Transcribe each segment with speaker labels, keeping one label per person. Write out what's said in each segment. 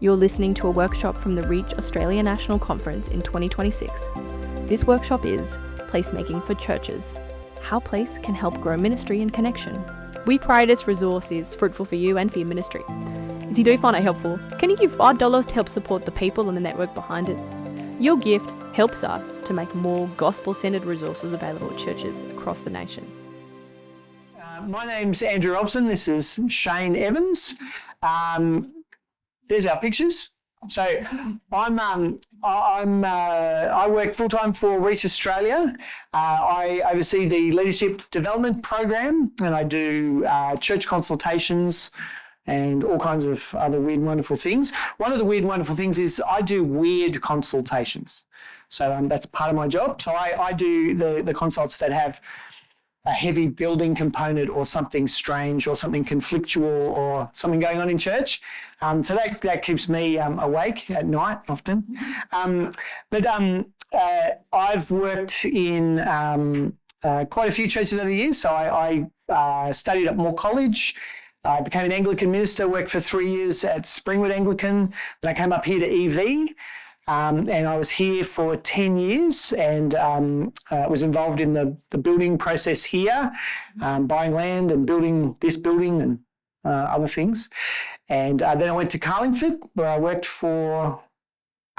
Speaker 1: You're listening to a workshop from the Reach Australia National Conference in 2026. This workshop is Placemaking for Churches, how place can help grow ministry and connection. We pray this resource is fruitful for you and for your ministry. If you do find it helpful, can you give $5 to help support the people and the network behind it? Your gift helps us to make more gospel-centred resources available at churches across the nation.
Speaker 2: My name's Andrew Robson. This is Shayne Evans. There's our pictures. So I work full time for Reach Australia. I oversee the leadership development program, and I do church consultations and all kinds of other weird and wonderful things. One of the weird and wonderful things is I do weird consultations. So that's part of my job. So I do the consults that have a heavy building component or something strange or something conflictual or something going on in church. So that keeps me awake at night often. But I've worked in quite a few churches over the years. So I studied at Moore College. I became an Anglican minister, worked for 3 years at Springwood Anglican. Then I came up here to EV. And I was here for 10 years and was involved in the building process here, buying land and building this building and other things. And then I went to Carlingford, where I worked for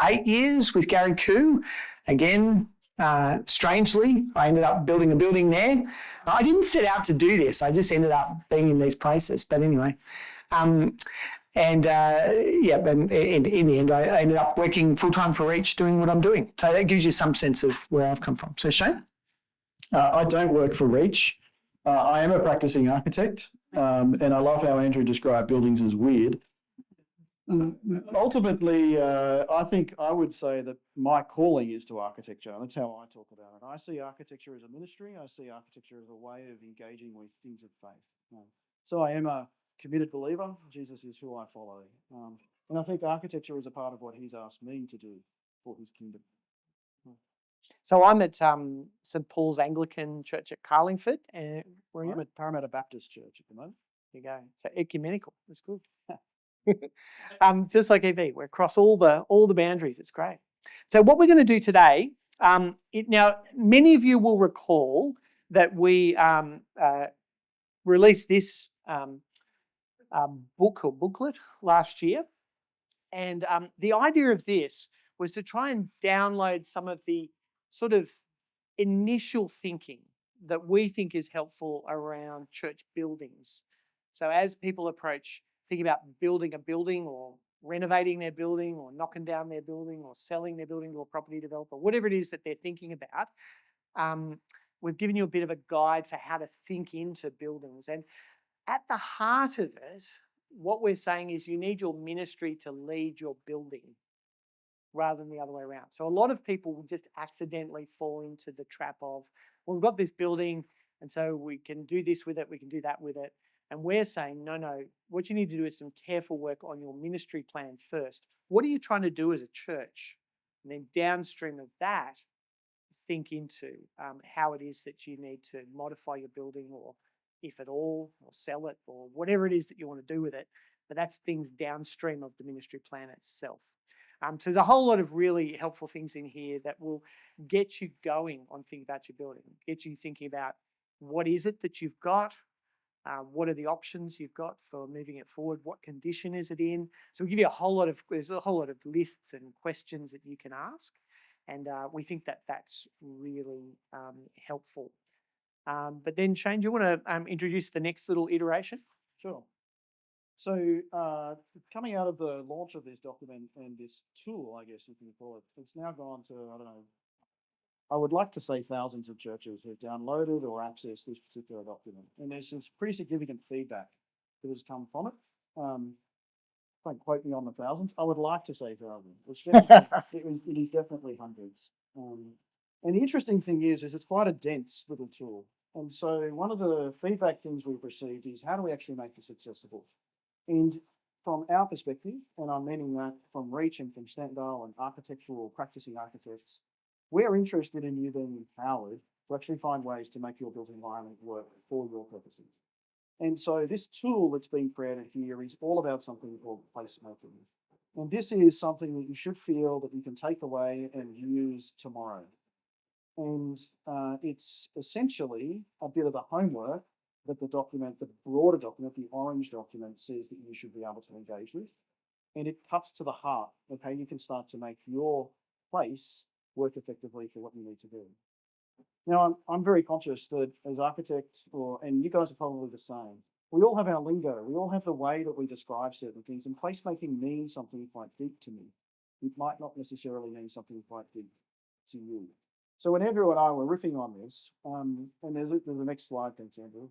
Speaker 2: 8 years with Gary Koo. Again, strangely, I ended up building a building there. I didn't set out to do this. I just ended up being in these places. But anyway, and in the end, I ended up working full-time for Reach doing what I'm doing. So that gives you some sense of where I've come from. So Shayne?
Speaker 3: I don't work for Reach. I am a practicing architect, and I love how Andrew described buildings as weird. Ultimately, I think I would say that my calling is to architecture. That's how I talk about it. I see architecture as a ministry. I see architecture as a way of engaging with things of faith. So I am a committed believer. Jesus is who I follow. And I think architecture is a part of what he's asked me to do for his kingdom.
Speaker 4: So I'm at St Paul's Anglican Church at Carlingford. And where are you?
Speaker 3: I'm at Parramatta Baptist Church at the moment.
Speaker 4: There you go. So ecumenical. That's good. Just like EV, we're across all the boundaries. It's great. So what we're going to do today, now many of you will recall that we released this book or booklet last year, and the idea of this was to try and download some of the sort of initial thinking that we think is helpful around church buildings. So as people approach thinking about building a building or renovating their building or knocking down their building or selling their building to a property developer, whatever it is that they're thinking about, we've given you a bit of a guide for how to think into buildings. And at the heart of it, what we're saying is you need your ministry to lead your building rather than the other way around. So a lot of people will just accidentally fall into the trap of, well, we've got this building and so we can do this with it, we can do that with it. And we're saying, no, what you need to do is some careful work on your ministry plan first. What are you trying to do as a church? And then downstream of that, think into how it is that you need to modify your building or if at all, or sell it or whatever it is that you want to do with it. But that's things downstream of the ministry plan itself. So there's a whole lot of really helpful things in here that will get you going on thinking about your building, get you thinking about what is it that you've got, what are the options you've got for moving it forward, what condition is it in. So we give you there's a whole lot of lists and questions that you can ask. And we think that that's really helpful. But then Shayne, do you want to introduce the next little iteration?
Speaker 3: Sure. So coming out of the launch of this document and this tool, I guess you can call it, it's now gone to, I don't know, I would like to say thousands of churches who've downloaded or accessed this particular document. And there's some pretty significant feedback that has come from it. Don't quote me on the thousands. I would like to say thousands. It is definitely hundreds. And the interesting thing is it's quite a dense little tool. And so one of the feedback things we've received is how do we actually make this accessible? And from our perspective, and I'm meaning that from Reach and from Stendhal and architectural practicing architects, we're interested in you being empowered to actually find ways to make your built environment work for your purposes. And so this tool that's being created here is all about something called placemaking. And this is something that you should feel that you can take away and use tomorrow. And it's essentially a bit of the homework that the document, the broader document, the orange document, says that you should be able to engage with. And it cuts to the heart of how you can start to make your place work effectively for what you need to do. Now, I'm very conscious that as architects, and you guys are probably the same, we all have our lingo. We all have the way that we describe certain things, and placemaking means something quite deep to me. It might not necessarily mean something quite deep to you. So when Andrew and I were riffing on this, and there's the next slide, thanks, Andrew.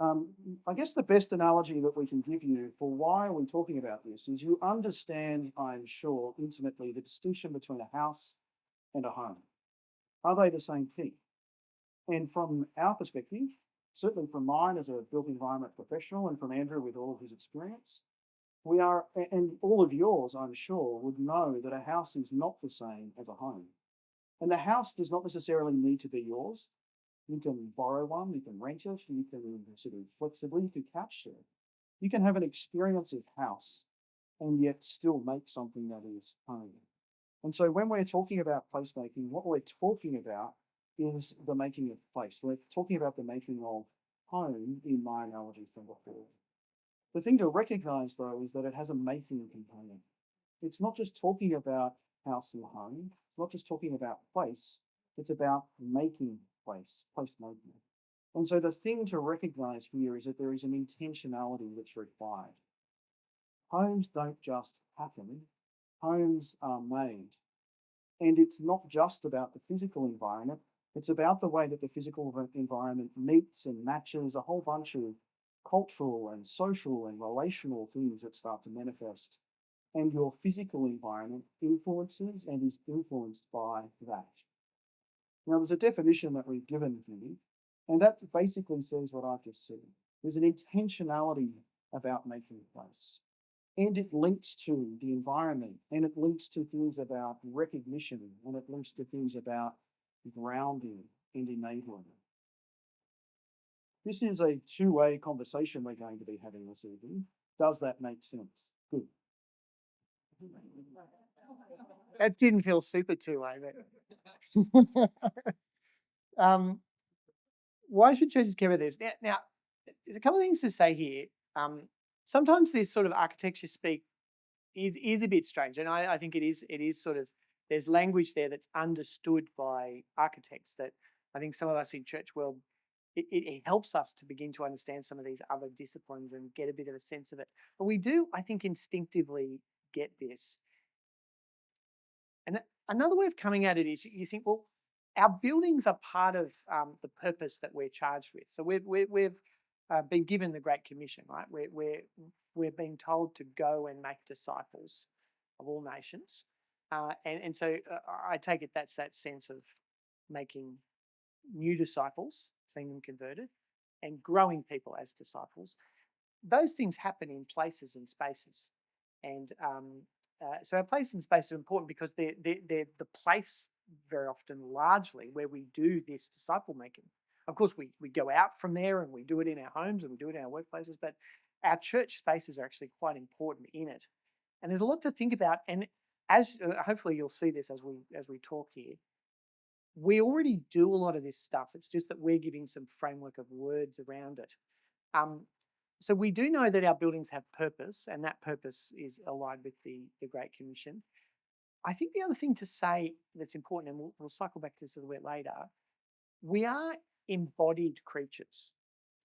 Speaker 3: I guess the best analogy that we can give you for why are we talking about this is you understand, I'm sure, intimately the distinction between a house and a home. Are they the same thing? And from our perspective, certainly from mine as a built environment professional and from Andrew with all of his experience, we are, and all of yours, I'm sure, would know that a house is not the same as a home. And the house does not necessarily need to be yours. You can borrow one, you can rent it, you can sort of flexibly, you can couch share. You can have an experience's house and yet still make something that is home. And so when we're talking about placemaking, what we're talking about is the making of place. We're talking about the making of home in my analogy from before. The thing to recognize though is that it has a making component. It's not just talking about house and home, it's not just talking about place, it's about making place, placemaking. And so the thing to recognize here is that there is an intentionality that's required. Homes don't just happen, homes are made. And it's not just about the physical environment, it's about the way that the physical environment meets and matches a whole bunch of cultural and social and relational things that start to manifest. And your physical environment influences and is influenced by that. Now, there's a definition that we've given here, and that basically says what I've just said. There's an intentionality about making a place. And it links to the environment, and it links to things about recognition, and it links to things about grounding and enabling. This is a two-way conversation we're going to be having this evening. Does that make sense? Good.
Speaker 4: That didn't feel super two-way, but why should churches care about this? Now, there's a couple of things to say here. Sometimes this sort of architecture speak is a bit strange, and I think it is sort of, there's language there that's understood by architects that I think some of us in church world, it helps us to begin to understand some of these other disciplines and get a bit of a sense of it. But we do, I think, instinctively get this. And another way of coming at it is you think, well, our buildings are part of the purpose that we're charged with. So we've been given the Great Commission, right? We're being told to go and make disciples of all nations. And so I take it that's that sense of making new disciples, seeing them converted, and growing people as disciples. Those things happen in places and spaces. And so our place and space are important because they're the place very often largely where we do this disciple making. Of course, we go out from there and we do it in our homes and we do it in our workplaces, but our church spaces are actually quite important in it. And there's a lot to think about. And as hopefully you'll see this as we talk here, we already do a lot of this stuff. It's just that we're giving some framework of words around it. So we do know that our buildings have purpose, and that purpose is aligned with the Great Commission. I think the other thing to say that's important, and we'll cycle back to this a little bit later, we are embodied creatures.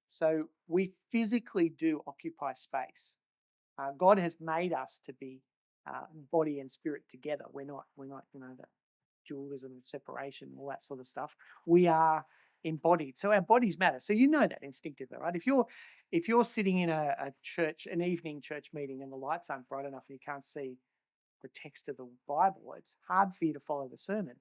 Speaker 4: So we physically do occupy space. God has made us to be body and spirit together. We're not, the dualism of separation, all that sort of stuff. We are embodied. So our bodies matter. So you know that instinctively, right? If you're sitting in a church, an evening church meeting, and the lights aren't bright enough and you can't see the text of the Bible, it's hard for you to follow the sermon.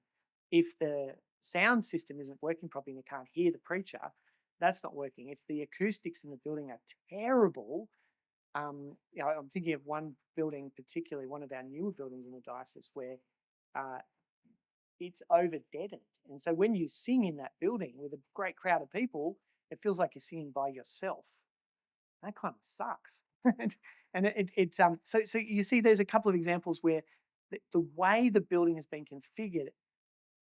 Speaker 4: If the sound system isn't working properly and you can't hear the preacher, that's not working. If the acoustics in the building are terrible, I'm thinking of one building, particularly one of our newer buildings in the diocese, where it's over deadened. And so when you sing in that building with a great crowd of people, it feels like you're singing by yourself. That kind of sucks. And so you see, there's a couple of examples where the way the building has been configured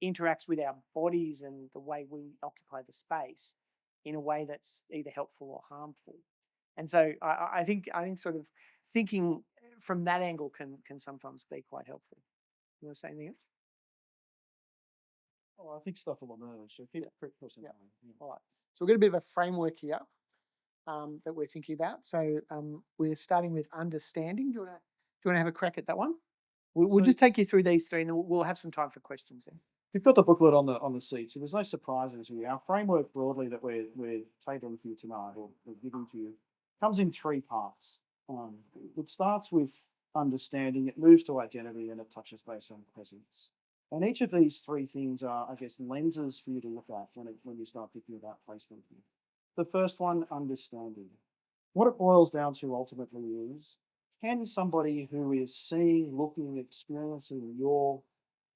Speaker 4: interacts with our bodies and the way we occupy the space in a way that's either helpful or harmful. And so I think sort of thinking from that angle can sometimes be quite helpful. You want to say anything else?
Speaker 3: Oh, I think stuff will emerge. So keep pressing on. Yeah.
Speaker 4: All right. So we've got a bit of a framework here that we're thinking about. So we're starting with understanding. Do you want to have a crack at that one? We'll just take you through these three, and then we'll have some time for questions then.
Speaker 3: We've got the booklet on the seat, so there's no surprises here. Our framework broadly that we're tailoring for you tonight, or giving to you, comes in three parts. It starts with understanding, it moves to identity, and it touches base on presence. And each of these three things are, I guess, lenses for you to look at when you start thinking about placemaking. The first one, understanding. What it boils down to ultimately is, can somebody who is seeing, looking, experiencing your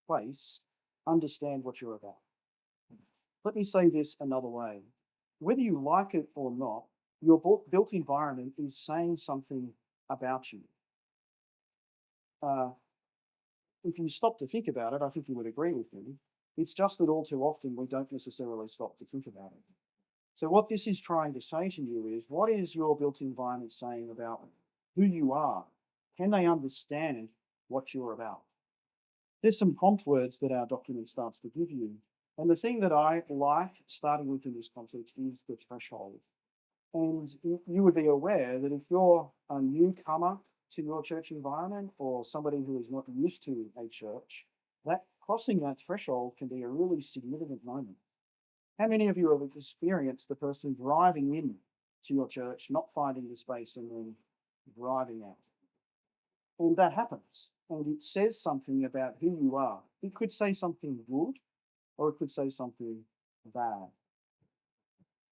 Speaker 3: place understand what you're about? Let me say this another way. Whether you like it or not, your built environment is saying something about you. If you stop to think about it, I think you would agree with me. It's just that all too often we don't necessarily stop to think about it. So what this is trying to say to you is, what is your built environment saying about who you are? Can they understand what you're about? There's some prompt words that our document starts to give you. And the thing that I like starting with in this context is the threshold. And you would be aware that if you're a newcomer to your church environment or somebody who is not used to a church, that crossing that threshold can be a really significant moment. How many of you have experienced the person driving in to your church, not finding the space, and then driving out? And that happens. And it says something about who you are. It could say something good, or it could say something bad.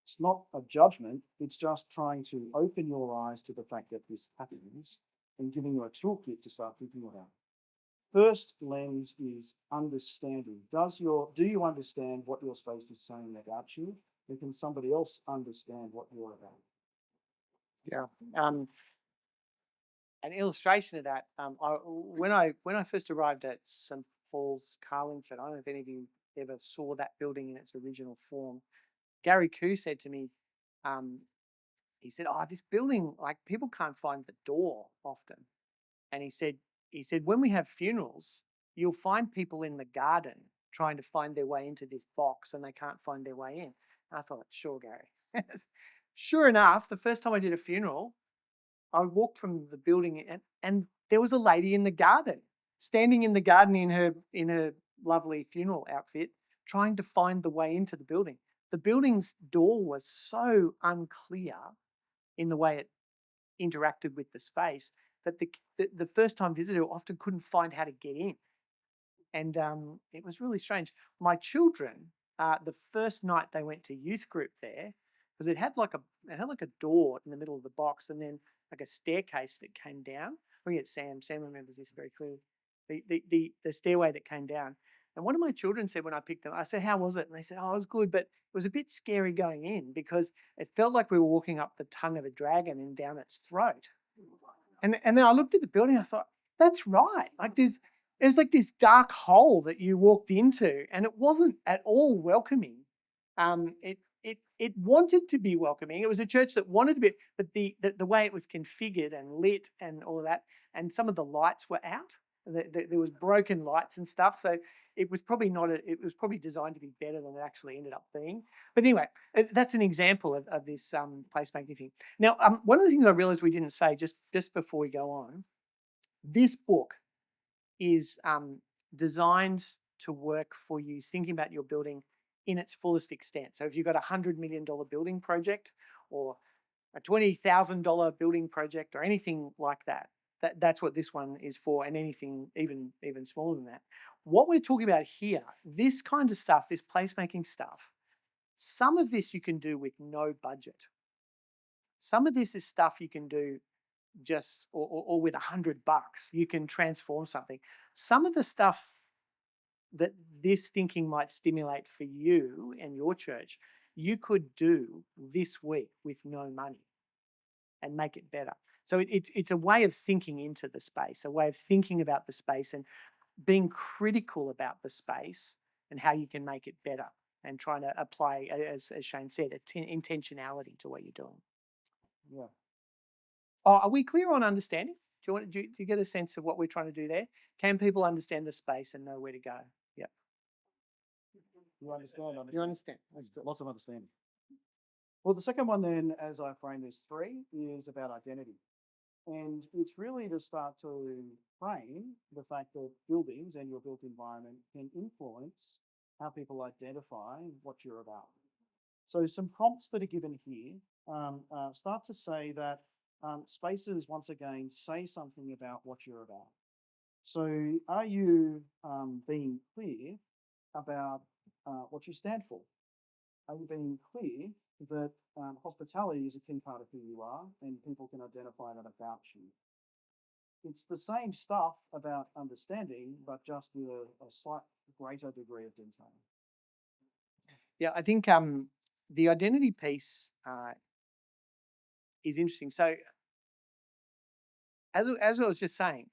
Speaker 3: It's not a judgment. It's just trying to open your eyes to the fact that this happens and giving you a toolkit to start thinking about. First lens is understanding. Do you understand what your space is saying about you? And can somebody else understand what you're about?
Speaker 4: Yeah. An illustration of that, when I first arrived at St. Paul's, Carlingford, I don't know if any of you ever saw that building in its original form. Gary Koo said to me, he said, "Oh, this building, like people can't find the door often." And he said, when we have funerals, you'll find people in the garden trying to find their way into this box and they can't find their way in. And I thought, sure, Gary. Sure enough, the first time I did a funeral, I walked from the building and there was a lady in the garden, standing in the garden in her lovely funeral outfit, trying to find the way into the building. The building's door was so unclear in the way it interacted with the space that the first time visitor often couldn't find how to get in. And it was really strange. My children, the first night they went to youth group there, because it had like a door in the middle of the box and then like a staircase that came down. Look at Sam. Sam remembers this very clearly. The stairway that came down. And one of my children said when I picked them, I said, "How was it?" And they said, "Oh, it was good, but it was a bit scary going in because it felt like we were walking up the tongue of a dragon and down its throat." And then I looked at the building, I thought, that's right. Like it was like this dark hole that you walked into, and it wasn't at all welcoming. It wanted to be welcoming. It was a church that wanted to be, but the way it was configured and lit and all of that, and some of the lights were out. There was broken lights and stuff, so it was probably it was probably designed to be better than it actually ended up being. But anyway, that's an example of this placemaking thing. Now, one of the things I realized we didn't say just before we go on, this book is designed to work for you thinking about your building in its fullest extent. So if you've got $100 million building project or a $20,000 building project or anything like that, that's what this one is for, and anything even smaller than that. What we're talking about here, this kind of stuff, this placemaking stuff, some of this you can do with no budget. Some of this is stuff you can do just or with $100. You can transform something. Some of the stuff that this thinking might stimulate for you and your church, you could do this week with no money and make it better. So it's a way of thinking into the space, a way of thinking about the space and being critical about the space and how you can make it better and trying to apply, as Shayne said, intentionality to what you're doing.
Speaker 3: Yeah.
Speaker 4: Oh, are we clear on understanding? Do you get a sense of what we're trying to do there? Can people understand the space and know where to go? Yep.
Speaker 3: You understand?
Speaker 4: You understand? That's good.
Speaker 3: Lots of understanding. Well, the second one then, as I frame this 3, is about identity. And it's really to start to frame the fact that buildings and your built environment can influence how people identify what you're about. So some prompts that are given here start to say that spaces, once again, say something about what you're about. So are you being clear about what you stand for? Are you being clear that hospitality is a key part of who you are and people can identify that about you? It's the same stuff about understanding, but just with a slight greater degree of detail.
Speaker 4: Yeah, I think the identity piece is interesting. So as I was just saying,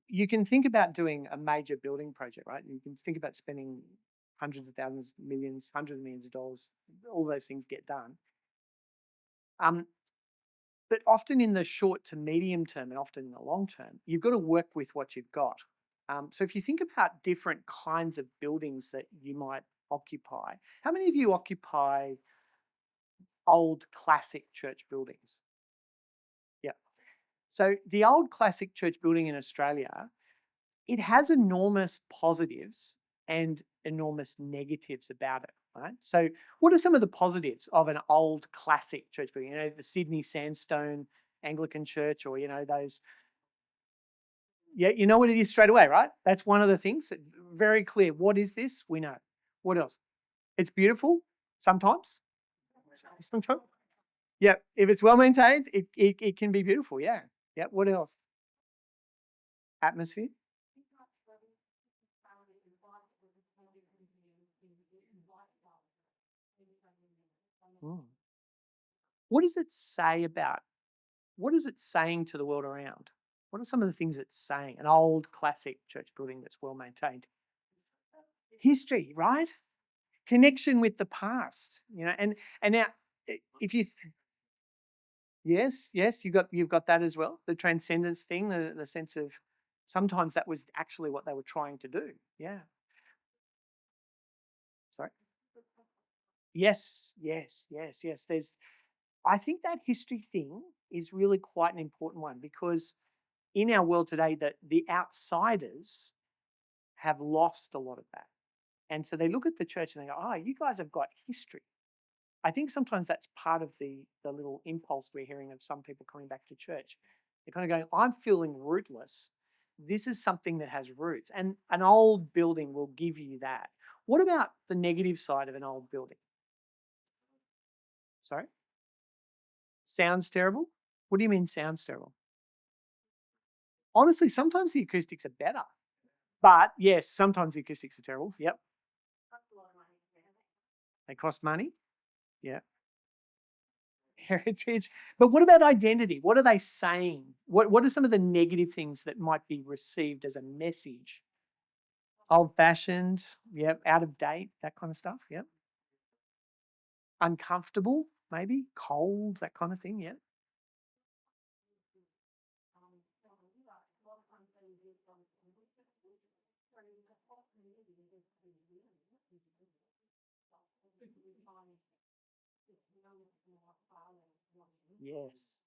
Speaker 4: you can think about doing a major building project, right? You can think about spending hundreds of thousands, millions, hundreds of millions of dollars, all those things get done. But often in the short to medium term and often in the long term, you've got to work with what you've got. So if you think about different kinds of buildings that you might occupy, how many of you occupy old classic church buildings? Yeah. So the old classic church building in Australia, it has enormous positives and enormous negatives about it, right? So what are some of the positives of an old classic church building? You know, the Sydney Sandstone Anglican Church, or, you know, those. Yeah, you know what it is straight away, right? That's one of the things. Very clear. What is this? We know. What else? It's beautiful sometimes. Sometimes. Yeah, if it's well maintained, it can be beautiful. Yeah. Yeah. What else? Atmosphere. Mm. What does it say about, what is it saying to the world around? What are some of the things it's saying? An old classic church building that's well maintained. History, right? Connection with the past, you know, and now if you yes, you've got that as well. The transcendence thing, the sense of sometimes that was actually what they were trying to do. Yeah. Sorry. Yes. I think that history thing is really quite an important one because in our world today that the outsiders have lost a lot of that. And so they look at the church and they go, oh, you guys have got history. I think sometimes that's part of the little impulse we're hearing of some people coming back to church. They're kind of going, I'm feeling rootless. This is something that has roots. And an old building will give you that. What about the negative side of an old building? Sorry? Sounds terrible? What do you mean sounds terrible? Honestly, sometimes the acoustics are better. But yes, sometimes the acoustics are terrible. Yep. They cost money. Yeah. Heritage. But what about identity? What are they saying? What are some of the negative things that might be received as a message? Old-fashioned, yep. Out of date, that kind of stuff, yep. Uncomfortable, maybe. Cold, that kind of thing, yeah. Yes.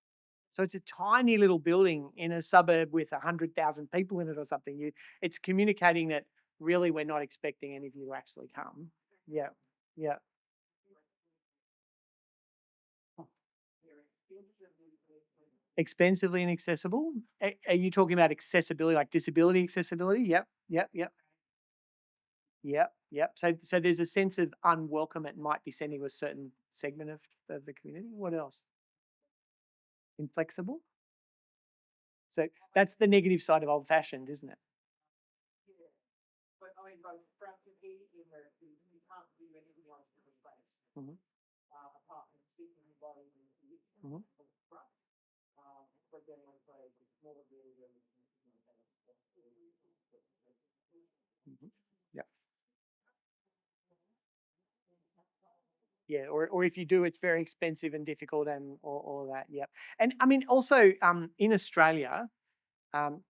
Speaker 4: So it's a tiny little building in a suburb with 100,000 people in it or something. It's communicating that really we're not expecting any of you to actually come. Yeah, yeah. Expensively inaccessible? Are you talking about accessibility, like disability accessibility? Yep. So there's a sense of unwelcome it might be sending to a certain segment of the community. What else? Inflexible? So that's the negative side of old-fashioned, isn't it? Mm-hmm. Mm-hmm. Mhm. Yeah. Yeah, or if you do, it's very expensive and difficult and all that. Yep. And I mean, also in Australia, um,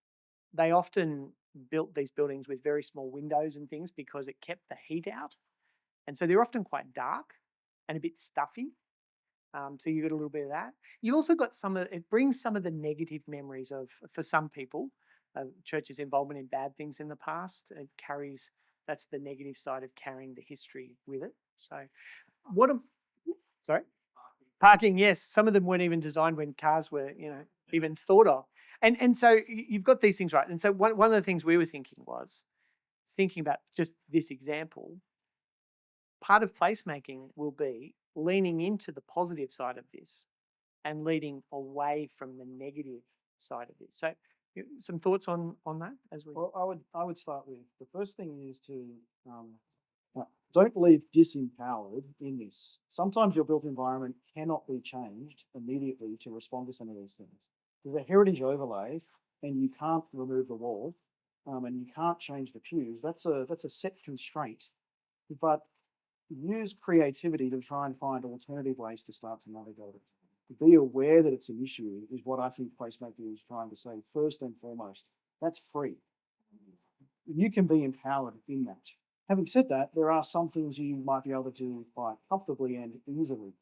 Speaker 4: they often built these buildings with very small windows and things because it kept the heat out, and so they're often quite dark and a bit stuffy. So you got a little bit of that. You also got it brings some of the negative memories of, for some people, church's involvement in bad things in the past. That's the negative side of carrying the history with it. So what am, sorry? Parking, yes. Some of them weren't even designed when cars were, even thought of. And so you've got these things right. And so one of the things we were thinking about just this example, part of placemaking will be leaning into the positive side of this and leading away from the negative side of this. So some thoughts on that as we...
Speaker 3: Well, I would start with the first thing is to don't leave disempowered in this. Sometimes your built environment cannot be changed immediately to respond to some of these things. There's a heritage overlay, and you can't remove the wall, and you can't change the pews. That's a set constraint. But use creativity to try and find alternative ways to start to navigate it. To be aware that it's an issue is what I think placemaking is trying to say first and foremost. That's free. You can be empowered in that. Having said that, there are some things you might be able to do quite comfortably and easily.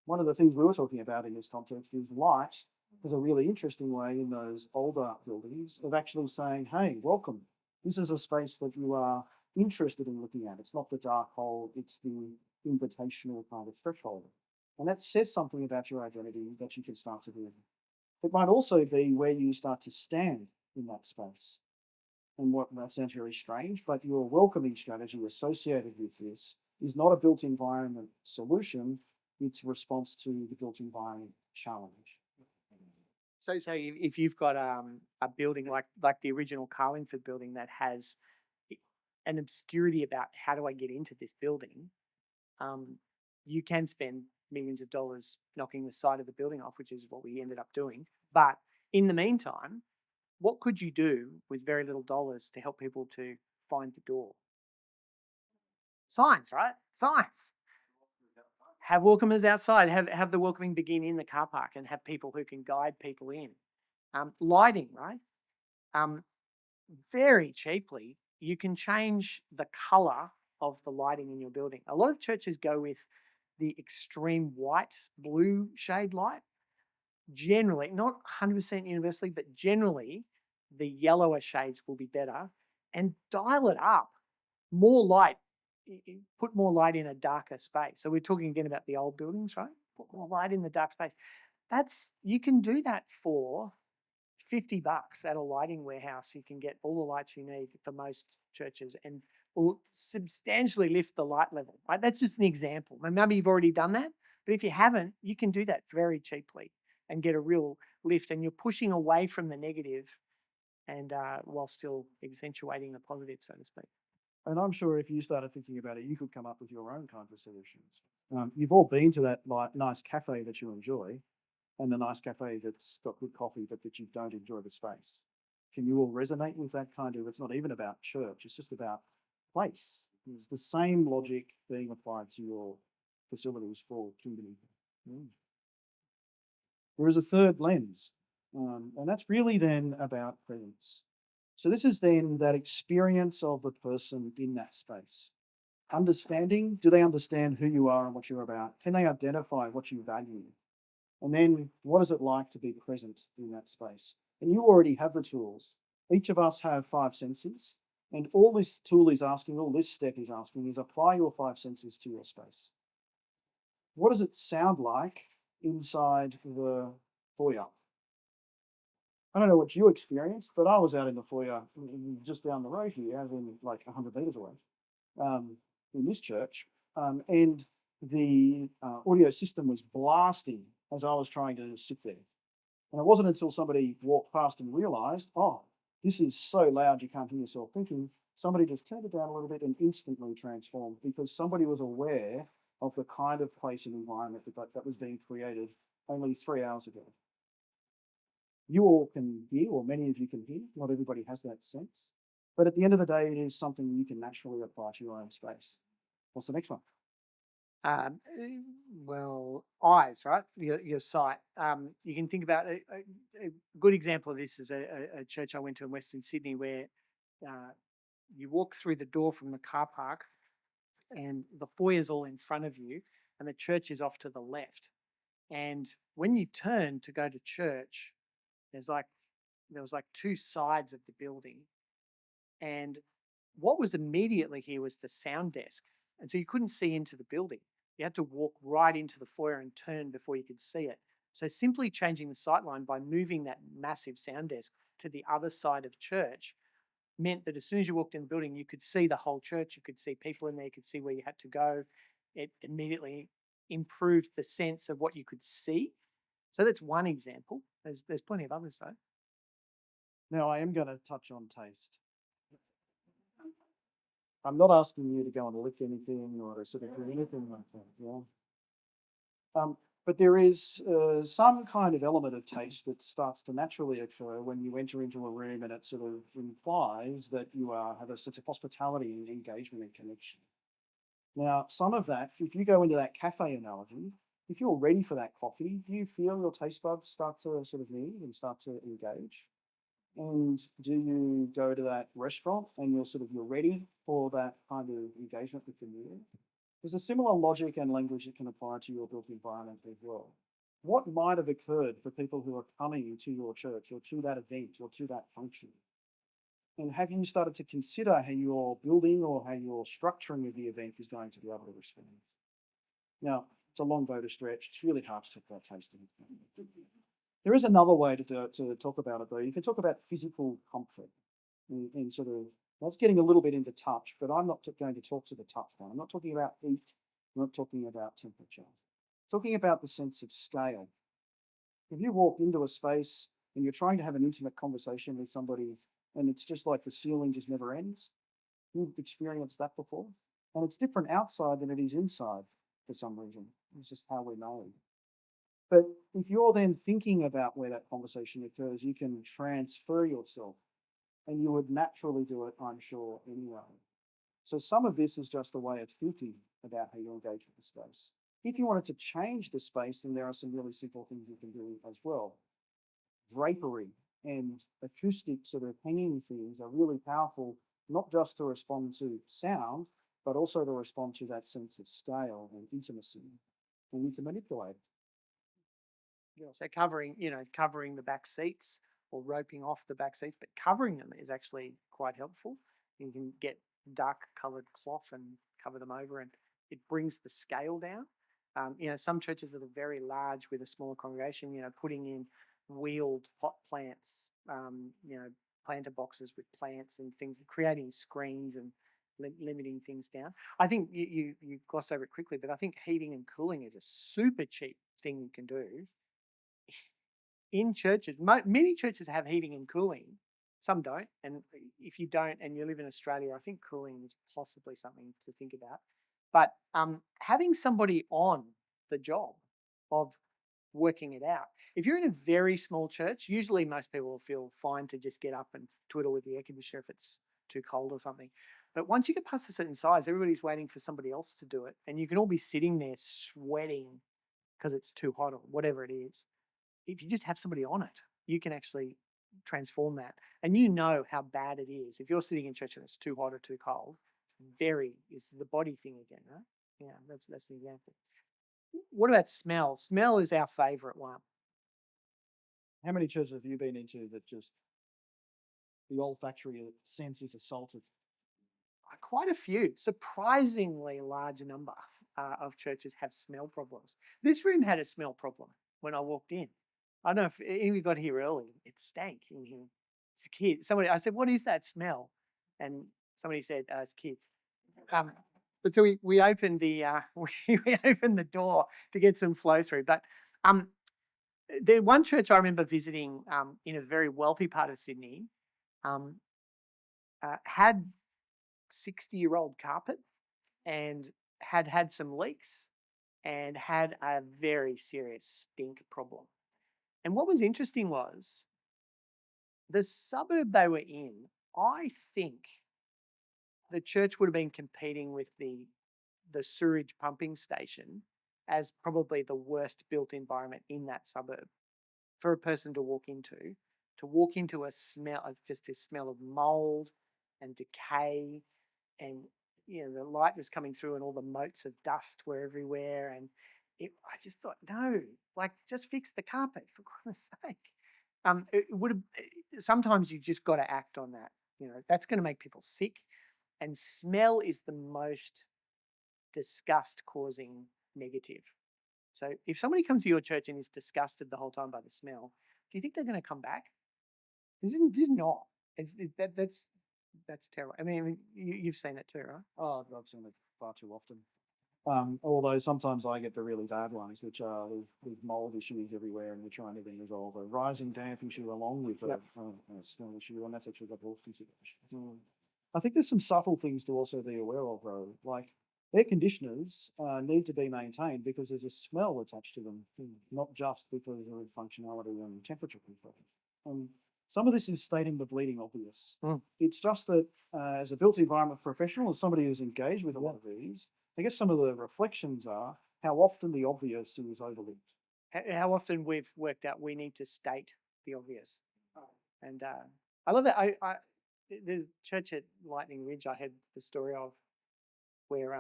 Speaker 3: One of the things we were talking about in this context is light is a really interesting way in those older buildings of actually saying, hey, welcome. This is a space that you are interested in looking at. It's not the dark hole, it's the invitational kind of threshold. And that says something about your identity that you can start to do. It might also be where you start to stand in that space. And that sounds really strange, but your welcoming strategy associated with this is not a built environment solution, it's a response to the built environment challenge.
Speaker 4: So if you've got a building like the original Carlingford building that has an obscurity about how do I get into this building, you can spend millions of dollars knocking the side of the building off, which is what we ended up doing. But in the meantime, what could you do with very little dollars to help people to find the door? Signs, right? Signs. Have welcomers outside. Have the welcoming begin in the car park and have people who can guide people in. Lighting, right? Very cheaply, you can change the color of the lighting in your building. A lot of churches go with the extreme white, blue shade light. Generally, not 100% universally, but generally, the yellower shades will be better, and dial it up. More light, put more light in a darker space. So we're talking again about the old buildings, right? Put more light in the dark space. You can do that for $50 at a lighting warehouse. You can get all the lights you need for most churches and will substantially lift the light level, right? That's just an example. Maybe you've already done that, but if you haven't, you can do that very cheaply and get a real lift, and you're pushing away from the negative and while still accentuating the positive, so to speak.
Speaker 3: And I'm sure if you started thinking about it, you could come up with your own kinds of solutions. You've all been to that nice cafe that you enjoy, and the nice cafe that's got good coffee, but that you don't enjoy the space. Can you all resonate with that kind of, it's not even about church, it's just about place. It's the same logic being applied to your facilities for community. There is a third lens, and that's really then about presence. So this is then that experience of the person in that space. Understanding, do they understand who you are and what you're about? Can they identify what you value? And then what is it like to be present in that space? And you already have the tools. Each of us have 5 senses, and all this tool is asking, all this step is asking is apply your 5 senses to your space. What does it sound like inside the foyer? I don't know what you experienced, but I was out in the foyer just down the road here, as in like 100 meters away, in this church, and the audio system was blasting as I was trying to sit there. And it wasn't until somebody walked past and realized, oh, this is so loud you can't hear yourself thinking, somebody just turned it down a little bit and instantly transformed, because somebody was aware of the kind of place and environment that was being created only 3 hours ago. You all can hear, or many of you can hear. Not everybody has that sense. But at the end of the day, it is something you can naturally apply to your own space. What's the next one?
Speaker 4: Um, well, eyes, right? Your sight. You can think about a good example of this is a church I went to in Western Sydney where uh, you walk through the door from the car park and the foyer's all in front of you and the church is off to the left. And when you turn to go to church, there's like there was like two sides of the building. And what was immediately here was the sound desk. And so you couldn't see into the building. You had to walk right into the foyer and turn before you could see it. So simply changing the sightline by moving that massive sound desk to the other side of church meant that as soon as you walked in the building, you could see the whole church. You could see people in there. You could see where you had to go. It immediately improved the sense of what you could see. So that's one example. There's plenty of others though.
Speaker 3: Now, I am going to touch on taste. I'm not asking you to go and lick anything or to sort of do anything like that, yeah. But there is some kind of element of taste that starts to naturally occur when you enter into a room, and it sort of implies that you have a sense of hospitality and engagement and connection. Now, some of that, if you go into that cafe analogy, if you're ready for that coffee, do you feel your taste buds start to sort of move and start to engage? And do you go to that restaurant and you're ready for that kind of engagement with the meal? There's a similar logic and language that can apply to your built environment as well. What might have occurred for people who are coming to your church or to that event or to that function? And have you started to consider how your building or how your structuring of the event is going to be able to respond? Now, it's a long bow to stretch. It's really hard to talk about tasting. There is another way to talk about it, though. You can talk about physical comfort and sort of, that's getting a little bit into touch, but I'm not going to talk to the touch one. I'm not talking about heat. I'm not talking about temperature. I'm talking about the sense of scale. If you walk into a space and you're trying to have an intimate conversation with somebody and it's just like the ceiling just never ends, you've experienced that before. And it's different outside than it is inside for some reason. It's just how we're made. But if you're then thinking about where that conversation occurs, you can transfer yourself and you would naturally do it, I'm sure, anyway. So some of this is just a way of thinking about how you engage with the space. If you wanted to change the space, then there are some really simple things you can do as well. Drapery and acoustic sort of hanging things are really powerful, not just to respond to sound, but also to respond to that sense of scale and intimacy. And you can manipulate it.
Speaker 4: Yeah, so covering the back seats or roping off the back seats, but covering them is actually quite helpful. You can get dark coloured cloth and cover them over, and it brings the scale down. Some churches that are very large with a smaller congregation, putting in wheeled pot plants, planter boxes with plants and things, creating screens and limiting things down. I think you gloss over it quickly, but I think heating and cooling is a super cheap thing you can do in churches. Many churches have heating and cooling, some don't. And if you don't and you live in Australia, I think cooling is possibly something to think about. But having somebody on the job of working it out. If you're in a very small church, usually most people will feel fine to just get up and twiddle with the air conditioner if it's too cold or something. But once you get past a certain size, everybody's waiting for somebody else to do it. And you can all be sitting there sweating because it's too hot or whatever it is. If you just have somebody on it, you can actually transform that. And you know how bad it is. If you're sitting in church and it's too hot or too cold, is the body thing again, right? Yeah, that's an example. What about smell? Smell is our favorite one.
Speaker 3: How many churches have you been into that just the olfactory sense is assaulted?
Speaker 4: Quite a few, surprisingly large number of churches have smell problems. This room had a smell problem when I walked in. I don't know if any of you got here early. It stank in here. It's a kid. I said, "What is that smell?" And somebody said, "It's kids." But so we opened the we opened the door to get some flow through. But the one church I remember visiting in a very wealthy part of Sydney had 60-year-old carpet and had some leaks and had a very serious stink problem. And what was interesting was the suburb they were in, I think the church would have been competing with the sewage pumping station as probably the worst built environment in that suburb for a person to walk into a smell of just this smell of mold and decay, and the light was coming through and all the motes of dust were everywhere, and I just thought, no, like, just fix the carpet for goodness sake. It would have. Sometimes you just got to act on that. That's going to make people sick, and smell is the most disgust causing negative. So if somebody comes to your church and is disgusted the whole time by the smell, do you think they're going to come back? This is not. That's terrible. I mean, you've seen it too, right?
Speaker 3: Oh, I've seen it far too often. Although sometimes I get the really bad ones, which are with mold issues everywhere, and we're trying to then resolve a rising damp issue along with a smell issue, and that's actually got health considerations. I think there's some subtle things to also be aware of, though. Like, air conditioners need to be maintained because there's a smell attached to them, not just because of functionality and temperature control. Some of this is stating the bleeding obvious. It's just that as a built environment professional, as somebody who's engaged with a lot of these, I guess some of the reflections are how often the obvious is overlooked.
Speaker 4: How often we've worked out we need to state the obvious. And I love that. There's a church at Lightning Ridge I had the story of where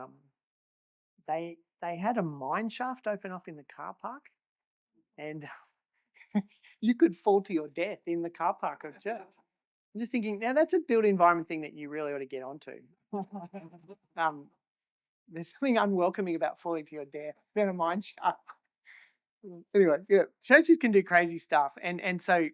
Speaker 4: they had a mine shaft open up in the car park, and you could fall to your death in the car park of church. I'm just thinking, now that's a built environment thing that you really ought to get onto. There's something unwelcoming about falling to your death in a mine shaft. Anyway, yeah, churches can do crazy stuff, and so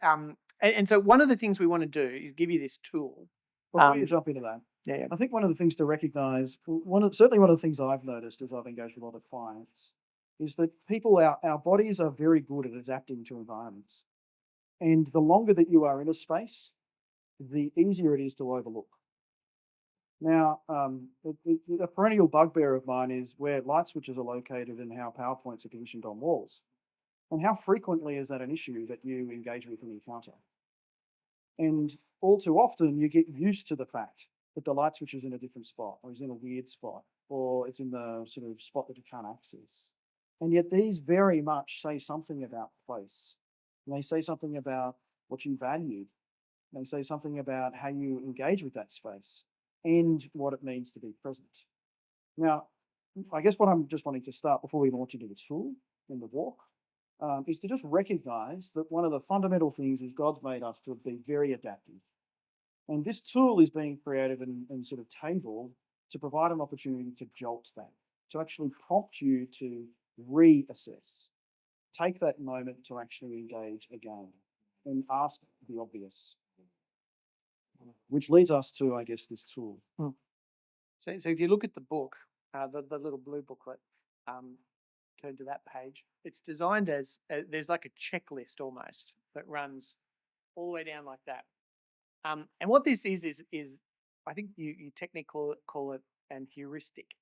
Speaker 4: one of the things we want to do is give you this tool.
Speaker 3: Before you jump into that,
Speaker 4: Yeah.
Speaker 3: I think one of the things to recognise, certainly one of the things I've noticed as I've engaged with a lot of clients, is that our bodies are very good at adapting to environments. And the longer that you are in a space, the easier it is to overlook. Now, a perennial bugbear of mine is where light switches are located and how power points are positioned on walls. And how frequently is that an issue that you engage with and encounter? And all too often, you get used to the fact that the light switch is in a different spot, or is in a weird spot, or it's in the sort of spot that you can't access. And yet these very much say something about place. And they say something about what you value. They say something about how you engage with that space and what it means to be present. Now, I guess what I'm just wanting to start before we launch into the tool and the walk is to just recognize that one of the fundamental things is God's made us to be very adaptive. And this tool is being created and sort of tabled to provide an opportunity to jolt that, to actually prompt you to reassess. Take that moment to actually engage again and ask the obvious, which leads us to, I guess, this tool.
Speaker 4: So if you look at the book, the little blue booklet, turn to that page. It's designed as there's like a checklist almost that runs all the way down like that. And what this is I think you technically call it an heuristic.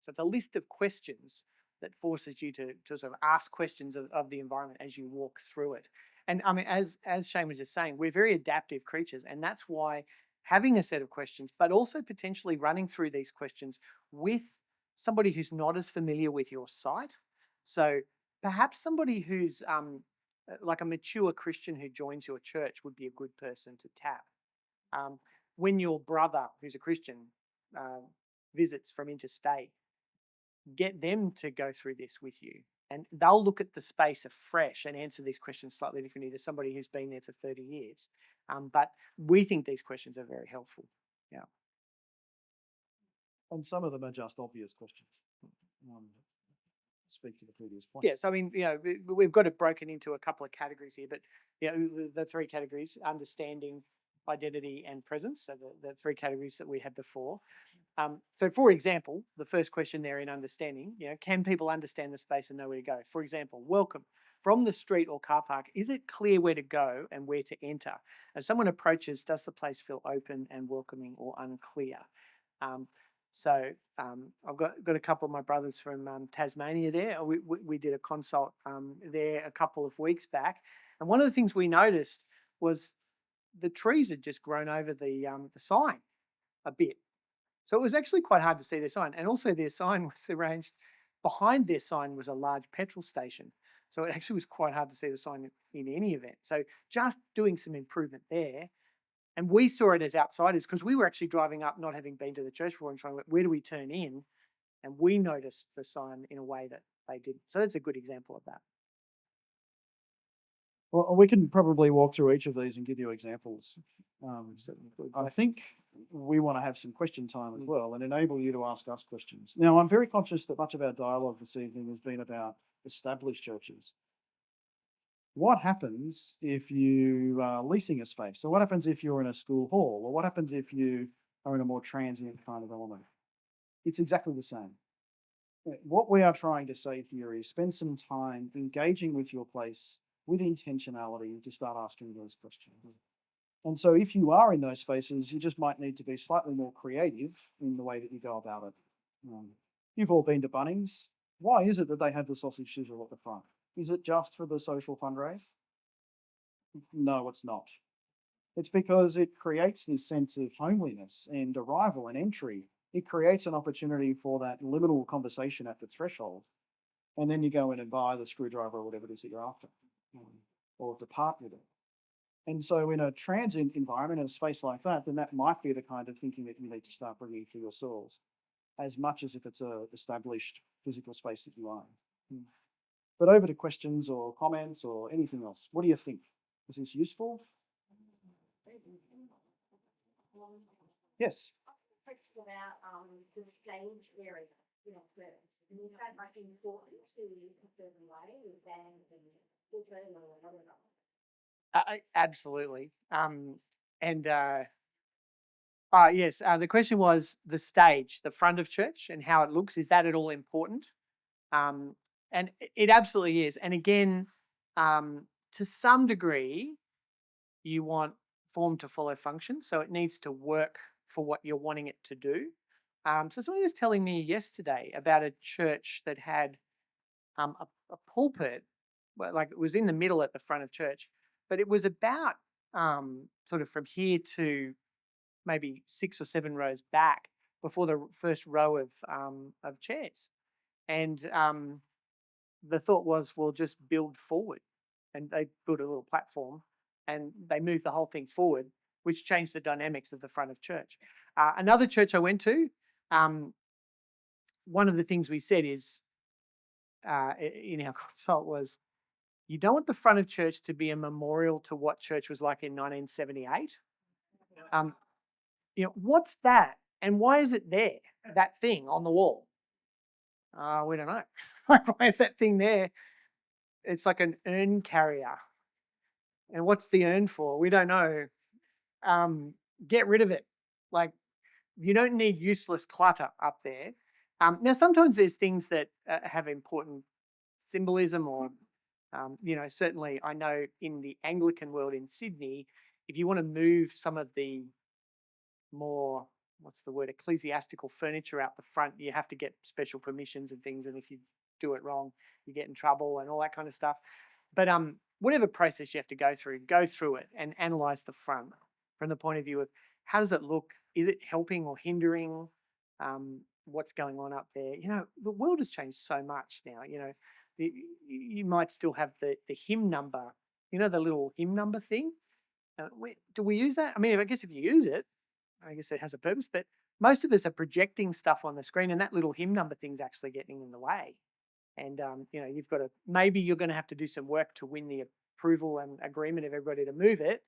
Speaker 4: So it's a list of questions that forces you to sort of ask questions of the environment as you walk through it. And I mean, as Shayne was just saying, we're very adaptive creatures, and that's why having a set of questions, but also potentially running through these questions with somebody who's not as familiar with your site. So perhaps somebody who's like a mature Christian who joins your church would be a good person to tap. When your brother, who's a Christian, visits from interstate, get them to go through this with you, and they'll look at the space afresh and answer these questions slightly differently to somebody who's been there for 30 years. But we think these questions are very helpful. Yeah.
Speaker 3: And some of them are just obvious questions. Speak to the previous point.
Speaker 4: Yes, I mean, we've got it broken into a couple of categories here, but the three categories: understanding, identity, and presence. So the three categories that we had before. So for example, the first question there in understanding, can people understand the space and know where to go? For example, welcome. From the street or car park, is it clear where to go and where to enter? As someone approaches, does the place feel open and welcoming or unclear? So I've got a couple of my brothers from Tasmania there. We did a consult there a couple of weeks back. And one of the things we noticed was the trees had just grown over the sign a bit. So it was actually quite hard to see their sign. And also their sign was arranged, behind their sign was a large petrol station. So it actually was quite hard to see the sign in any event. So just doing some improvement there. And we saw it as outsiders because we were actually driving up, not having been to the church before, and trying, where do we turn in? And we noticed the sign in a way that they didn't. So that's a good example of that.
Speaker 3: Well, we can probably walk through each of these and give you examples. I think we want to have some question time as well and enable you to ask us questions. Now, I'm very conscious that much of our dialogue this evening has been about established churches. What happens if you are leasing a space? So what happens if you're in a school hall? Or what happens if you are in a more transient kind of element? It's exactly the same. What we are trying to say here is spend some time engaging with your place with intentionality to start asking those questions. And so if you are in those spaces, you just might need to be slightly more creative in the way that you go about it. You've all been to Bunnings. Why is it that they have the sausage sizzle at the front? Is it just for the social fundraise? No, it's not. It's because it creates this sense of homeliness and arrival and entry. It creates an opportunity for that liminal conversation at the threshold. And then you go in and buy the screwdriver or whatever it is that you're after, or depart with it. And so in a transient environment, in a space like that, then that might be the kind of thinking that you need to start bringing to yourselves, as much as if it's a established physical space that you are in. But over to questions or comments or anything else. What do you think? Is this useful? Yes.
Speaker 5: About the stage area, is that like important to a certain way, than or
Speaker 4: Absolutely. Yes, the question was the stage, the front of church and how it looks. Is that at all important? And it absolutely is. And again, to some degree, you want form to follow function. So it needs to work for what you're wanting it to do. So somebody was telling me yesterday about a church that had a pulpit, well, like it was in the middle at the front of church, but it was about sort of from here to maybe 6 or 7 rows back before the first row of chairs. And the thought was, we'll just build forward. And they built a little platform and they moved the whole thing forward, which changed the dynamics of the front of church. Another church I went to, one of the things we said is, in our consult was, you don't want the front of church to be a memorial to what church was like in 1978. What's that? And why is it there, that thing on the wall? We don't know. Why is that thing there? It's like an urn carrier. And what's the urn for? We don't know. Get rid of it. Like, you don't need useless clutter up there. Now, sometimes there's things that have important symbolism or, certainly I know in the Anglican world in Sydney, if you want to move some of the more, ecclesiastical furniture out the front, you have to get special permissions and things. And if you do it wrong, you get in trouble and all that kind of stuff. But whatever process you have to go through it and analyze the front from the point of view of how does it look? Is it helping or hindering what's going on up there? The world has changed so much now. You might still have the hymn number, the little hymn number thing. Do we use that? I mean, I guess if you use it, I guess it has a purpose, but most of us are projecting stuff on the screen and that little hymn number thing's actually getting in the way. And, maybe you're going to have to do some work to win the approval and agreement of everybody to move it.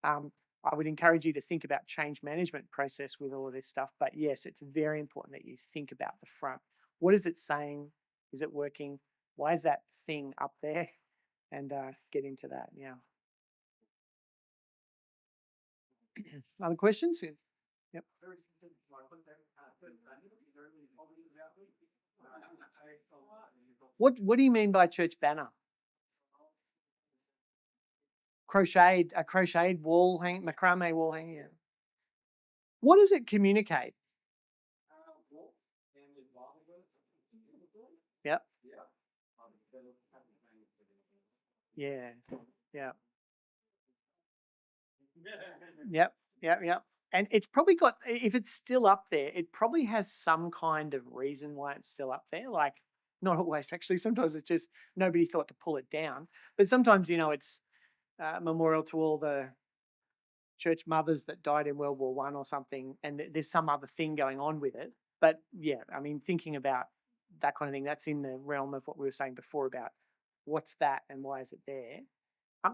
Speaker 4: I would encourage you to think about change management process with all of this stuff. But yes, it's very important that you think about the front. What is it saying? Is it working? Why is that thing up there? And get into that. Yeah. Other questions? Yep. What do you mean by church banner? A crocheted wall hang, macrame wall hanging. Yeah. What does it communicate? Yep. Yeah. Yeah. Yep, yep, yep. And it's probably got, if it's still up there, it probably has some kind of reason why it's still up there. Like, not always, actually. Sometimes it's just nobody thought to pull it down. But sometimes, it's memorial to all the church mothers that died in World War One or something, and there's some other thing going on with it. But yeah, I mean, thinking about that kind of thing, that's in the realm of what we were saying before about what's that and why is it there.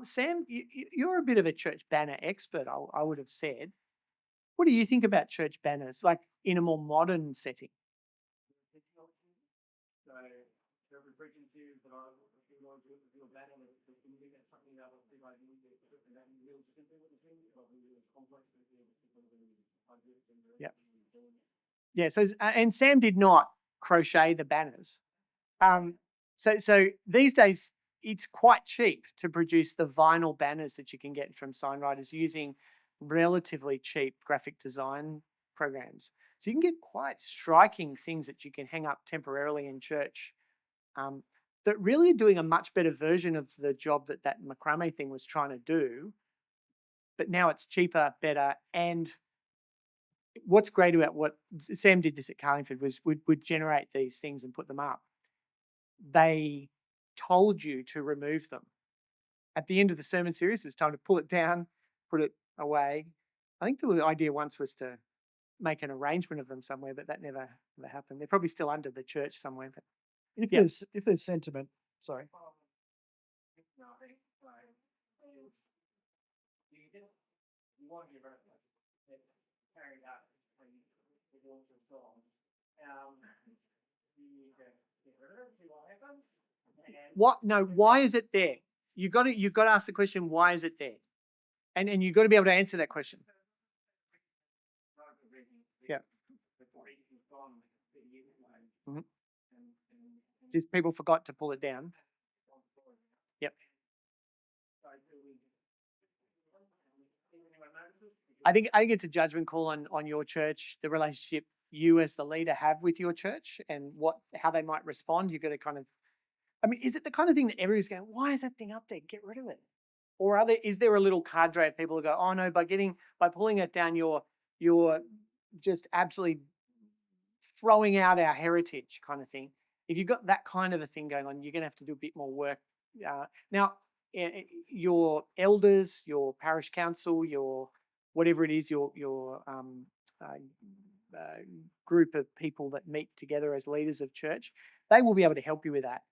Speaker 4: Sam, you're a bit of a church banner expert, I would have said. What do you think about church banners, like in a more modern setting? Yeah. Yeah. So, and Sam did not crochet the banners. So these days it's quite cheap to produce the vinyl banners that you can get from signwriters using relatively cheap graphic design programs. So you can get quite striking things that you can hang up temporarily in church, that really are doing a much better version of the job that macrame thing was trying to do. But now it's cheaper, better, and what's great about what Sam did this at Carlingford was would generate these things and put them up. They told you to remove them. At the end of the sermon series, it was time to pull it down, put it away. I think the idea once was to make an arrangement of them somewhere, but that never happened. They're probably still under the church somewhere. But
Speaker 3: If there's sentiment, sorry.
Speaker 4: What? No. Why is it there? You've got to ask the question. Why is it there? And you've got to be able to answer that question. Yeah. Mm-hmm. Just people forgot to pull it down. Yep. I think it's a judgment call on your church, the relationship you as the leader have with your church, and how they might respond. You've got to kind of, I mean, is it the kind of thing that everybody's going, why is that thing up there? Get rid of it. Or is there a little cadre of people who go, oh no, by pulling it down, you're just absolutely throwing out our heritage kind of thing. If you've got that kind of a thing going on, you're going to have to do a bit more work. Now, your elders, your parish council, your whatever it is, your group of people that meet together as leaders of church, they will be able to help you with that.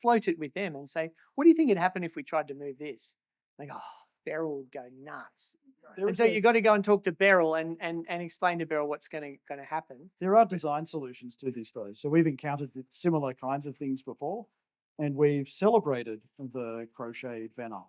Speaker 4: Float it with them and say, what do you think would happen if we tried to move this? They go, oh, Beryl would go nuts. And so you've got to go and talk to Beryl and explain to Beryl what's going to happen.
Speaker 3: There are design solutions to this though. So we've encountered similar kinds of things before, and we've celebrated the crocheted banner.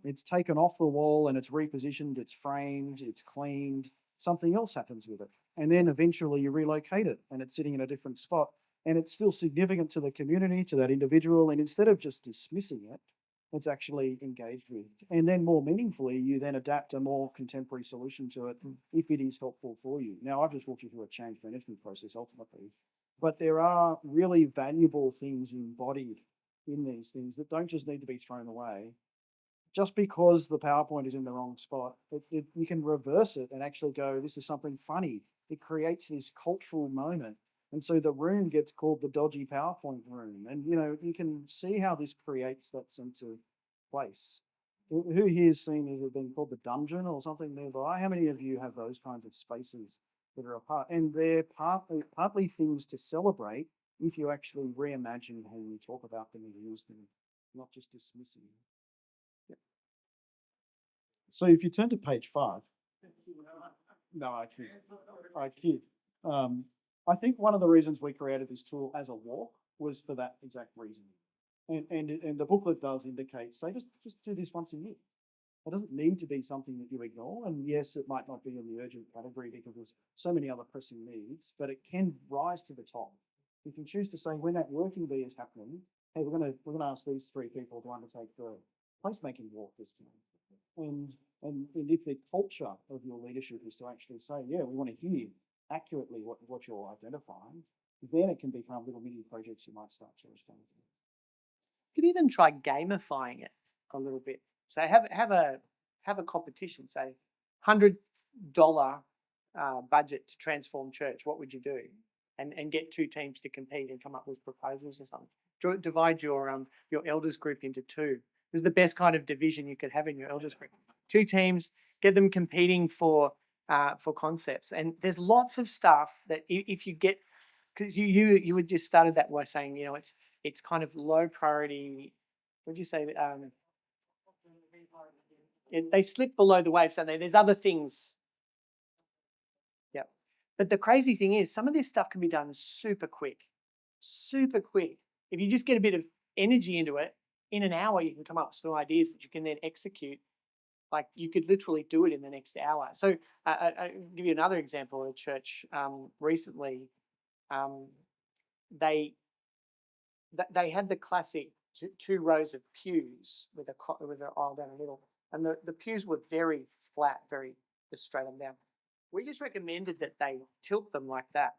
Speaker 3: It's taken off the wall and it's repositioned, it's framed, it's cleaned, something else happens with it. And then eventually you relocate it and it's sitting in a different spot and it's still significant to the community, to that individual. And instead of just dismissing it, it's actually engaged with. And then more meaningfully, you then adapt a more contemporary solution to it if it is helpful for you. Now, I've just walked you through a change management process ultimately, but there are really valuable things embodied in these things that don't just need to be thrown away. Just because the PowerPoint is in the wrong spot, you can reverse it and actually go, this is something funny. It creates this cultural moment. And so the room gets called the dodgy PowerPoint room. And, you can see how this creates that sense of place. Who here's seen it being called the dungeon or something nearby? How many of you have those kinds of spaces that are apart? And they're partly things to celebrate if you actually reimagine how you talk about them and use them, not just dismissing them. Yep. So if you turn to page 5, no, I kid. I think one of the reasons we created this tool as a walk was for that exact reason. And the booklet does indicate, say, just do this once a year. It doesn't need to be something that you ignore. And yes, it might not be in the urgent category because there's so many other pressing needs, but it can rise to the top. If you choose to say, when that working bee is happening, hey, we're gonna ask these 3 people to undertake the placemaking walk this time. And if the culture of your leadership is to actually say, yeah, we want to hear accurately what you're identifying, then it can become little mini projects you might start to respond to.
Speaker 4: You could even try gamifying it a little bit. So have a competition. Say, $100 budget to transform church, what would you do? And get 2 teams to compete and come up with proposals or something. Divide your elders group into 2. This is the best kind of division you could have in your elders group. 2 teams, get them competing for concepts. And there's lots of stuff that if you get, because you would just started that by saying, you know, it's kind of low priority. What did you say? They slip below the waves, don't they? There's other things. Yeah. But the crazy thing is, some of this stuff can be done super quick. Super quick. If you just get a bit of energy into it, in an hour you can come up with some ideas that you can then execute. Like you could literally do it in the next hour. So I'll give you another example of a church recently. They had the classic 2 rows of pews with an aisle down the middle, and the pews were very flat, very just straight on down. We just recommended that they tilt them like that,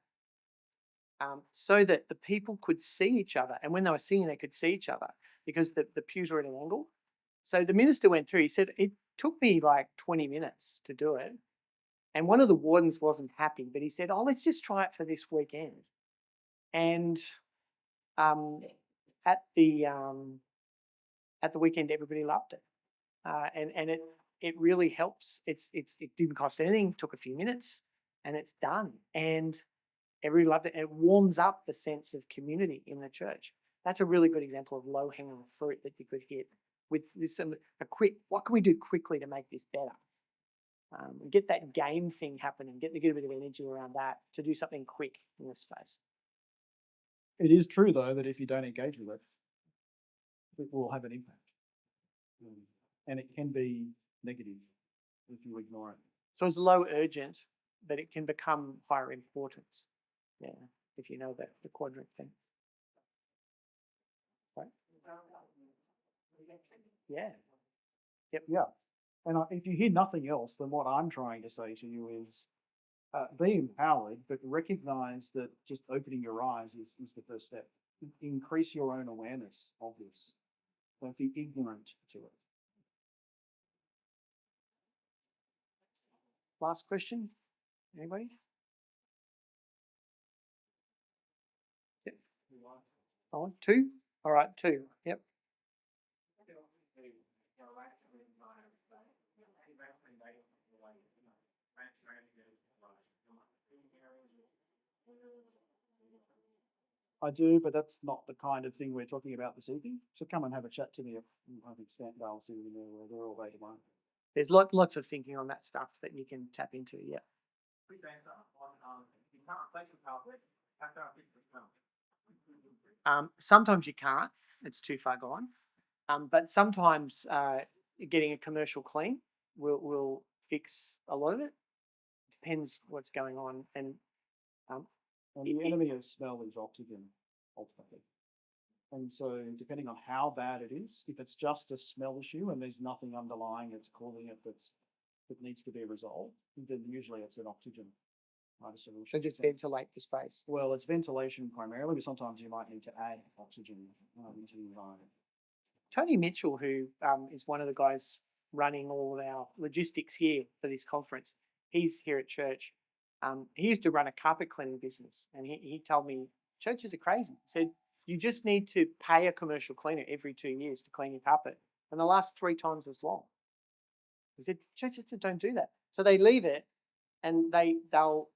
Speaker 4: so that the people could see each other, and when they were singing, they could see each other because the pews were at an angle. So the minister went through. He said it took me like 20 minutes to do it, and one of the wardens wasn't happy, but he said, "Oh, let's just try it for this weekend." And at the weekend, everybody loved it, and it really helps. It didn't cost anything. Took a few minutes, and it's done. And everybody loved it. And it warms up the sense of community in the church. That's a really good example of low hanging fruit that you could hit with a quick. What can we do quickly to make this better? Get that game thing happening. Get a bit of energy around that to do something quick in this space.
Speaker 3: It is true, though, that if you don't engage with it, it will have an impact. And it can be negative if you ignore it.
Speaker 4: So it's low urgent, but it can become higher importance. Yeah, if you know that, the quadrant thing. Right? Yeah. Yep.
Speaker 3: Yeah. And if you hear nothing else, then what I'm trying to say to you is be empowered, but recognize that just opening your eyes is the first step. Increase your own awareness of this. Don't be ignorant to it.
Speaker 4: Last question. Anybody? Yep. 2? All right, 2. Yep.
Speaker 3: I do, but that's not the kind of thing we're talking about this evening. So come and have a chat to me. I think Stanvale's sitting in there where they're all day tomorrow.
Speaker 4: There's lots of thinking on that stuff that you can tap into. Yeah. Sometimes you can't. It's too far gone. But sometimes getting a commercial clean will fix a lot of it. Depends what's going on. And
Speaker 3: the enemy of smell is oxygen, ultimately. And so depending on how bad it is, if it's just a smell issue and there's nothing underlying that's causing it that needs to be resolved, then usually it's an oxygen solution.
Speaker 4: So just ventilate the space.
Speaker 3: Well, it's ventilation primarily, but sometimes you might need to add oxygen into the environment.
Speaker 4: Tony Mitchell, who is one of the guys running all of our logistics here for this conference, he's here at church. He used to run a carpet cleaning business, and he told me churches are crazy. He said, you just need to pay a commercial cleaner every 2 years to clean your carpet, and they last 3 times as long. He said, churches don't do that. So they leave it, and they'll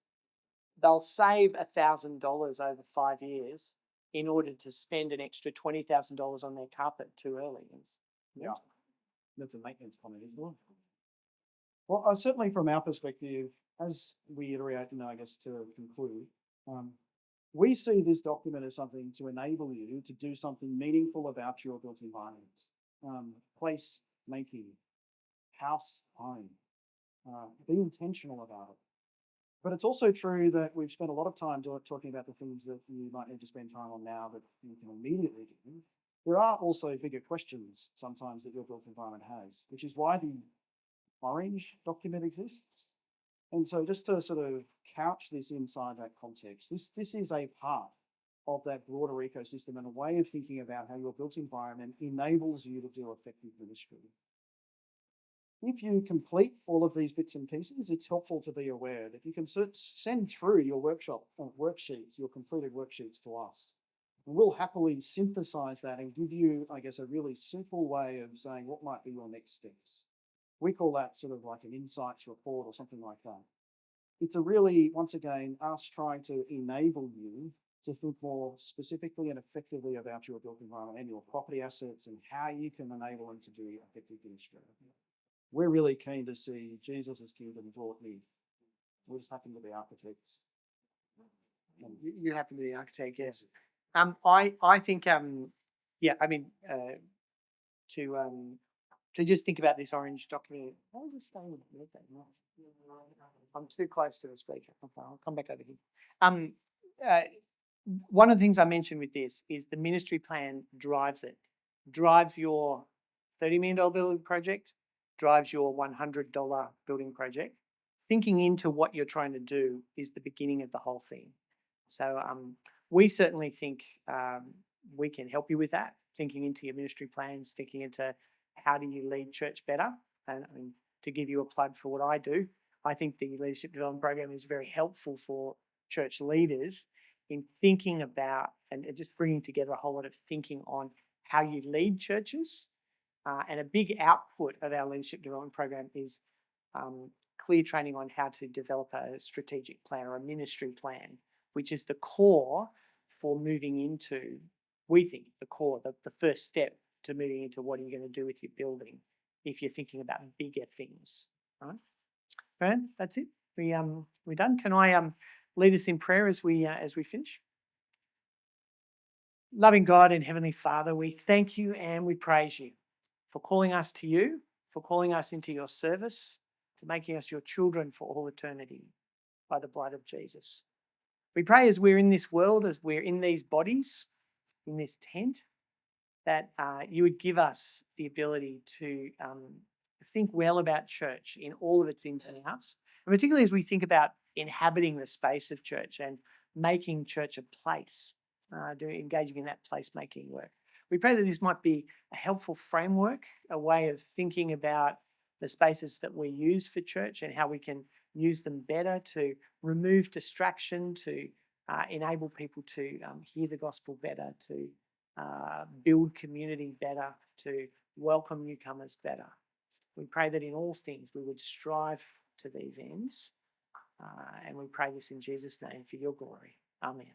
Speaker 4: save $1,000 over 5 years in order to spend an extra $20,000 on their carpet too early.
Speaker 3: Yeah, that's a maintenance comment, isn't it? Well, certainly from our perspective, as we iterate, I guess to conclude, we see this document as something to enable you to do something meaningful about your built environments. Place making, house, home. Be intentional about it. But it's also true that we've spent a lot of time talking about the things that you might need to spend time on now that you can immediately do. There are also bigger questions sometimes that your built environment has, which is why the orange document exists. And so just to sort of couch this inside that context, this is a part of that broader ecosystem and a way of thinking about how your built environment enables you to do effective ministry. if you complete all of these bits and pieces, it's helpful to be aware that you can send through your workshop worksheets, your completed worksheets to us. And we'll happily synthesize that and give you, I guess, a really simple way of saying what might be your next steps. We call that sort of like an insights report or something like that. It's a really, once again, us trying to enable you to think more specifically and effectively about your built environment and your property assets and how you can enable them to be effective in Australia. We're really keen to see Jesus' kingdom brought near. We just happen to be architects.
Speaker 4: You happen to be an architect, yes. I think, yeah, I mean, to just think about this orange document. Why is it staying with the birthday? I'm too close to the speaker. Okay, I'll come back over here. One of the things I mentioned with this is the ministry plan drives it. Drives your $30 million building project, drives your $100 building project. Thinking into what you're trying to do is the beginning of the whole thing. So we certainly think we can help you with that, thinking into your ministry plans, thinking into how do you lead church better. And I mean, to give you a plug for what I do, I think the Leadership Development Program is very helpful for church leaders in thinking about and just bringing together a whole lot of thinking on how you lead churches. And a big output of our Leadership Development Program is clear training on how to develop a strategic plan or a ministry plan, which is the core for moving into, we think, the core, the first step to moving into what are you going to do with your building if you're thinking about bigger things, right? Fran, that's it. We're done. Can I lead us in prayer as we finish? Loving God and Heavenly Father, we thank you and we praise you for calling us to you, for calling us into your service, to making us your children for all eternity by the blood of Jesus. We pray as we're in this world, as we're in these bodies, in this tent, that you would give us the ability to think well about church in all of its ins and outs, and particularly as we think about inhabiting the space of church and making church a place, engaging in that placemaking work. We pray that this might be a helpful framework, a way of thinking about the spaces that we use for church and how we can use them better to remove distraction, to enable people to hear the gospel better, to build community better, to welcome newcomers better. We pray that in all things we would strive to these ends, and we pray this in Jesus' name for your glory. Amen.